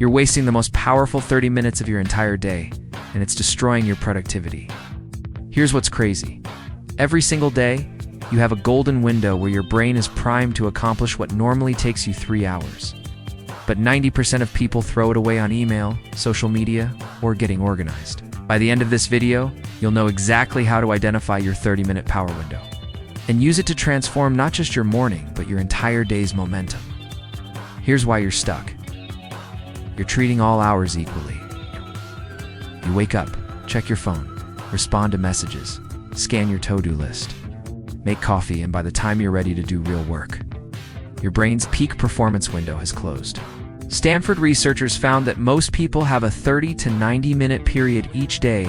You're wasting the most powerful 30 minutes of your entire day, and it's destroying your productivity. Here's what's crazy. Every single day, you have a golden window where your brain is primed to accomplish what normally takes you 3 hours. But 90% of people throw it away on email, social media, or getting organized. By the end of this video, you'll know exactly how to identify your 30-minute power window and use it to transform not just your morning, but your entire day's momentum. Here's why you're stuck. You're treating all hours equally. You wake up, check your phone, respond to messages, scan your to-do list, make coffee, and by the time you're ready to do real work, your brain's peak performance window has closed. Stanford researchers found that most people have a 30 to 90-minute period each day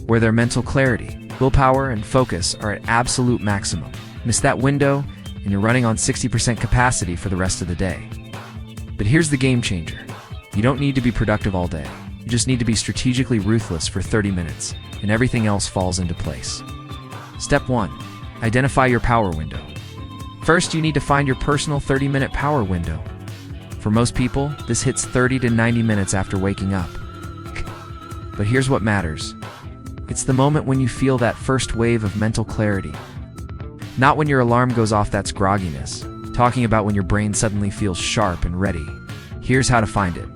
where their mental clarity, willpower, and focus are at absolute maximum. Miss that window, and you're running on 60% capacity for the rest of the day. But here's the game changer. You don't need to be productive all day. You just need to be strategically ruthless for 30 minutes, and everything else falls into place. Step 1. Identify your power window. First, you need to find your personal 30-minute power window. For most people, this hits 30 to 90 minutes after waking up. But here's what matters. It's the moment when you feel that first wave of mental clarity. Not when your alarm goes off, that's grogginess. Talking about when your brain suddenly feels sharp and ready. Here's how to find it.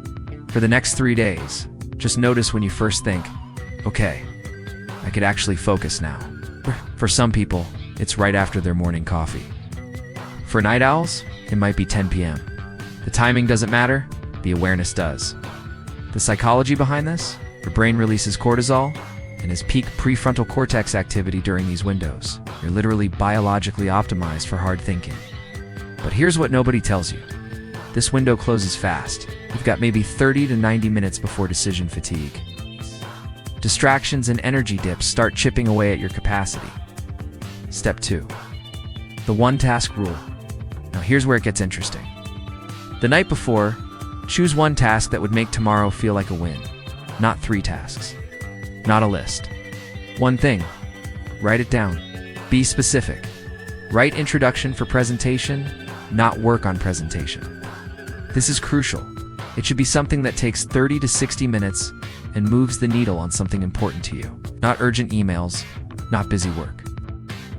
For the next 3 days, just notice when you first think, okay, I could actually focus now. For some people, it's right after their morning coffee. For night owls, it might be 10 p.m. The timing doesn't matter, the awareness does. The psychology behind this? Your brain releases cortisol and has peak prefrontal cortex activity during these windows. You're literally biologically optimized for hard thinking. But here's what nobody tells you. This window closes fast. You've got maybe 30 to 90 minutes before decision fatigue. Distractions and energy dips start chipping away at your capacity. Step 2. The one-task rule. Now here's where it gets interesting. The night before, choose one task that would make tomorrow feel like a win. Not 3 tasks. Not a list. One thing. Write it down. Be specific. Write introduction for presentation, not work on presentation. This is crucial. It should be something that takes 30 to 60 minutes and moves the needle on something important to you. Not urgent emails, not busy work.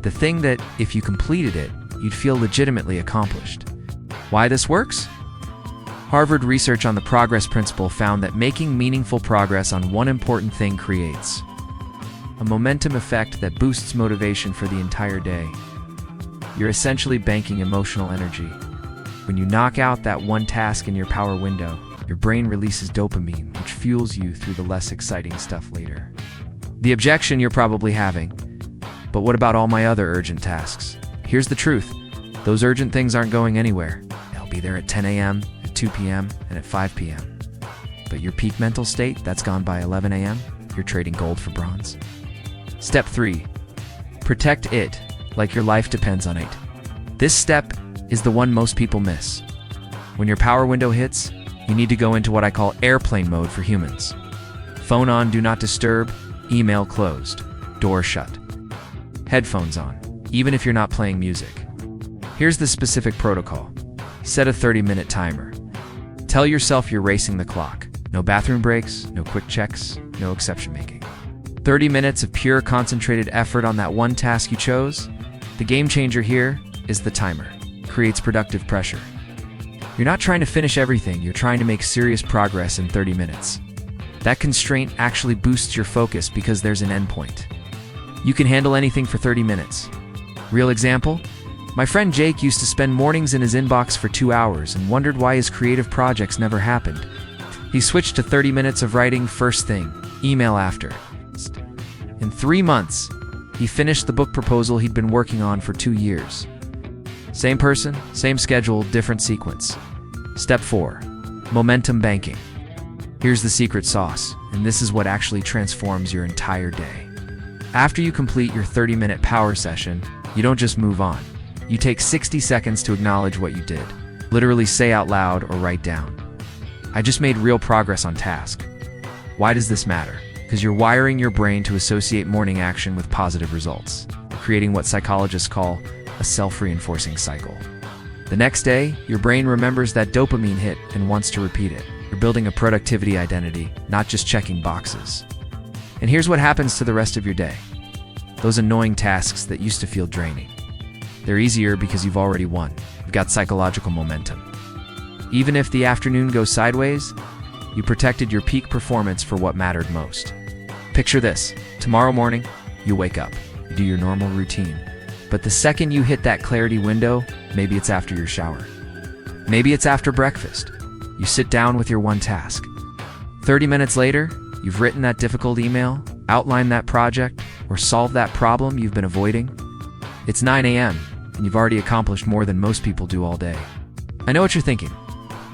The thing that, if you completed it, you'd feel legitimately accomplished. Why this works? Harvard research on the progress principle found that making meaningful progress on one important thing creates a momentum effect that boosts motivation for the entire day. You're essentially banking emotional energy. When you knock out that one task in your power window, your brain releases dopamine, which fuels you through the less exciting stuff later. The objection you're probably having, but what about all my other urgent tasks? Here's the truth. Those urgent things aren't going anywhere. They'll be there at 10 a.m., at 2 p.m., and at 5 p.m. But your peak mental state, that's gone by 11 a.m., you're trading gold for bronze. Step 3. Protect it like your life depends on it. This step is the one most people miss. When your power window hits, you need to go into what I call airplane mode for humans. Phone on, do not disturb, email closed, door shut. Headphones on, even if you're not playing music. Here's the specific protocol. Set a 30-minute timer. Tell yourself you're racing the clock. No bathroom breaks, no quick checks, no exception making. 30 minutes of pure concentrated effort on that one task you chose. The game changer here is the timer. Creates productive pressure. You're not trying to finish everything, you're trying to make serious progress in 30 minutes. That constraint actually boosts your focus because there's an endpoint. You can handle anything for 30 minutes. Real example? My friend Jake used to spend mornings in his inbox for 2 hours and wondered why his creative projects never happened. He switched to 30 minutes of writing first thing, email after. In 3 months, he finished the book proposal he'd been working on for 2 years. Same person, same schedule, different sequence. Step 4. Momentum banking. Here's the secret sauce, and this is what actually transforms your entire day. After you complete your 30-minute power session, you don't just move on. You take 60 seconds to acknowledge what you did. Literally say out loud or write down, I just made real progress on task. Why does this matter? Because you're wiring your brain to associate morning action with positive results, creating what psychologists call a self-reinforcing cycle. The next day, your brain remembers that dopamine hit and wants to repeat it. You're building a productivity identity, not just checking boxes. And here's what happens to the rest of your day. Those annoying tasks that used to feel draining. They're easier because you've already won. You've got psychological momentum. Even if the afternoon goes sideways, you protected your peak performance for what mattered most. Picture this. Tomorrow morning, you wake up. You do your normal routine. But the second you hit that clarity window, maybe it's after your shower. Maybe it's after breakfast. You sit down with your one task. 30 minutes later, you've written that difficult email, outlined that project, or solved that problem you've been avoiding. It's 9 a.m., and you've already accomplished more than most people do all day. I know what you're thinking.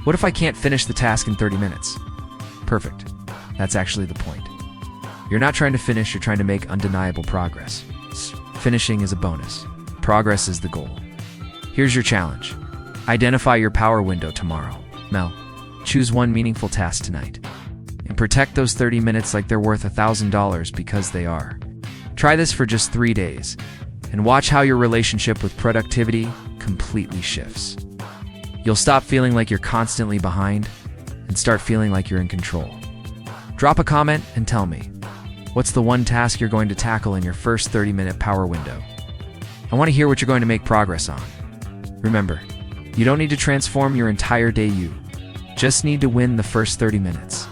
What if I can't finish the task in 30 minutes? Perfect. That's actually the point. You're not trying to finish, you're trying to make undeniable progress. Finishing is a bonus. Progress is the goal. Here's your challenge. Identify your power window tomorrow. Mel, choose one meaningful task tonight. And protect those 30 minutes like they're worth $1,000 because they are. Try this for just 3 days, and watch how your relationship with productivity completely shifts. You'll stop feeling like you're constantly behind and start feeling like you're in control. Drop a comment and tell me, what's the one task you're going to tackle in your first 30-minute power window? I want to hear what you're going to make progress on. Remember, you don't need to transform your entire day. You just need to win the first 30 minutes.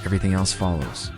Everything else follows.